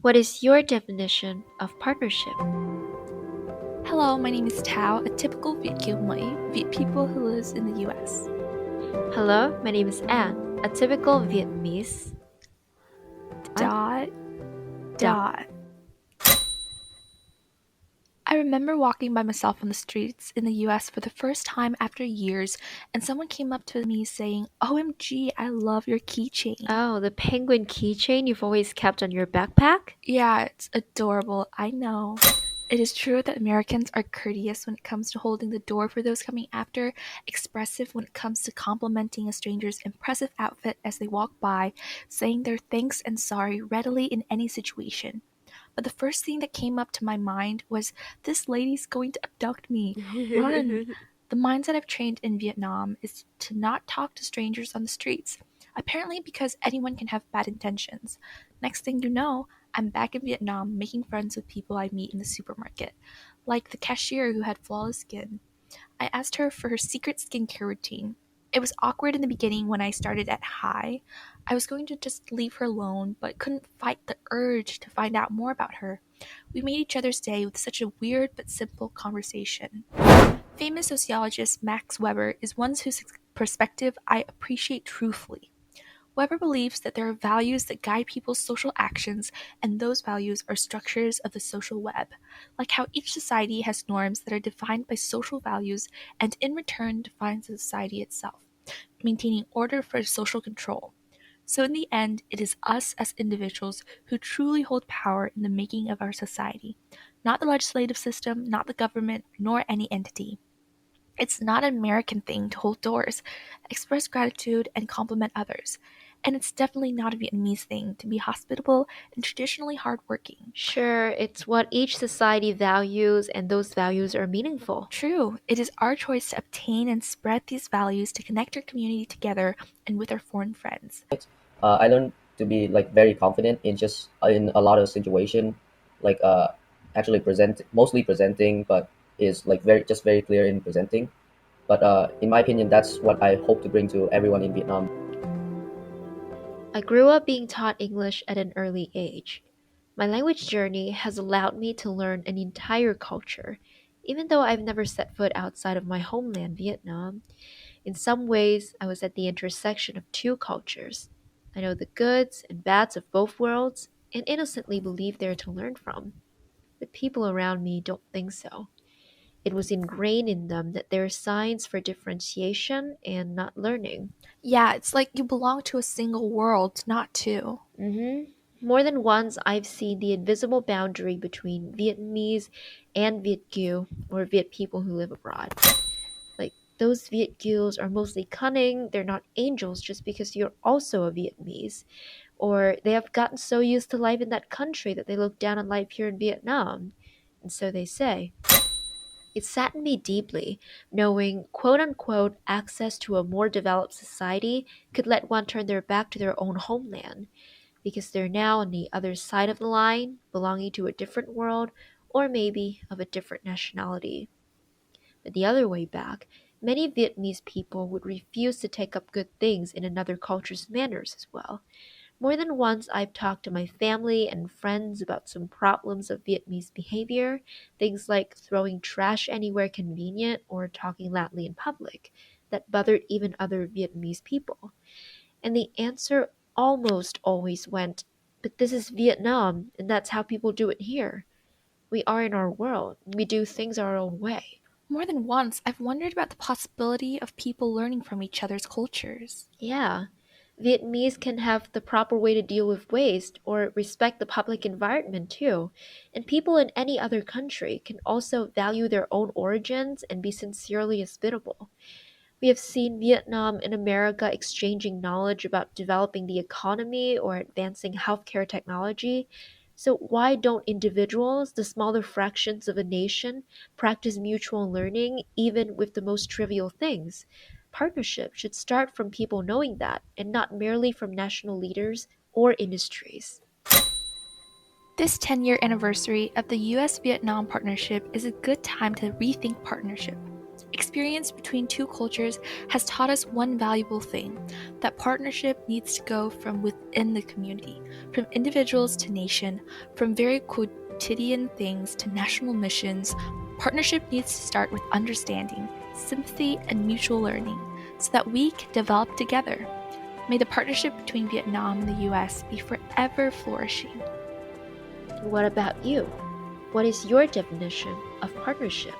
What is your definition of partnership? Hello, my name is Tao, a typical Viet Kieu Moi, Viet people who lives in the US. Hello, my name is Anne, a typical Vietnamese. Dot, Dot. dot. I remember walking by myself on the streets in the US for the first time after years, and someone came up to me saying, OMG, I love your keychain. Oh, the penguin keychain you've always kept on your backpack? Yeah, it's adorable, I know. It is true that Americans are courteous when it comes to holding the door for those coming after, expressive when it comes to complimenting a stranger's impressive outfit as they walk by, saying their thanks and sorry readily in any situation. But the first thing that came up to my mind was, this lady's going to abduct me. Run! The mindset I've trained in Vietnam is to not talk to strangers on the streets, apparently because anyone can have bad intentions. Next thing you know, I'm back in Vietnam making friends with people I meet in the supermarket, like the cashier who had flawless skin. I asked her for her secret skincare routine. It was awkward in the beginning when I started at high. I was going to just leave her alone, but couldn't fight the urge to find out more about her. We made each other's day with such a weird but simple conversation. Famous sociologist Max Weber is one whose perspective I appreciate truthfully. Weber believes that there are values that guide people's social actions, and those values are structures of the social web, like how each society has norms that are defined by social values and in return defines the society itself, maintaining order for social control. So, in the end, it is us as individuals who truly hold power in the making of our society, not the legislative system, not the government, nor any entity. It's not an American thing to hold doors, express gratitude, and compliment others. And it's definitely not a Vietnamese thing to be hospitable and traditionally hardworking. Sure, it's what each society values, and those values are meaningful. True, it is our choice to obtain and spread these values to connect our community together and with our foreign friends. I learned to be like very confident in just in a lot of situation, like actually mostly presenting, but is like very clear in presenting. But in my opinion, that's what I hope to bring to everyone in Vietnam. I grew up being taught English at an early age. My language journey has allowed me to learn an entire culture, even though I've never set foot outside of my homeland, Vietnam. In some ways, I was at the intersection of two cultures. I know the goods and bads of both worlds and innocently believe they're to learn from. But people around me don't think so. It was ingrained in them that there are signs for differentiation and not learning. Yeah, it's like you belong to a single world, not two. More than once, I've seen the invisible boundary between Vietnamese and Viet Kieu, or Viet people who live abroad. Like, those Viet Kieux are mostly cunning, they're not angels just because you're also a Vietnamese. Or they have gotten so used to life in that country that they look down on life here in Vietnam. And so they say. It saddened me deeply, knowing quote unquote access to a more developed society could let one turn their back to their own homeland, because they're now on the other side of the line, belonging to a different world, or maybe of a different nationality. But the other way back, many Vietnamese people would refuse to take up good things in another culture's manners as well. More than once, I've talked to my family and friends about some problems of Vietnamese behavior, things like throwing trash anywhere convenient or talking loudly in public, that bothered even other Vietnamese people. And the answer almost always went, but this is Vietnam, and that's how people do it here. We are in our world. We do things our own way. More than once, I've wondered about the possibility of people learning from each other's cultures. Yeah. Vietnamese can have the proper way to deal with waste or respect the public environment too. And people in any other country can also value their own origins and be sincerely hospitable. We have seen Vietnam and America exchanging knowledge about developing the economy or advancing healthcare technology. So, why don't individuals, the smaller fractions of a nation, practice mutual learning even with the most trivial things? Partnership should start from people knowing that and not merely from national leaders or industries. This 10-year anniversary of the US Vietnam partnership is a good time to rethink partnership. Experience between two cultures has taught us one valuable thing, that partnership needs to go from within the community, from individuals to nation, from very quotidian things to national missions. Partnership needs to start with understanding, sympathy, and mutual learning so that we can develop together. May the partnership between Vietnam and the US be forever flourishing. What about you? What is your definition of partnership?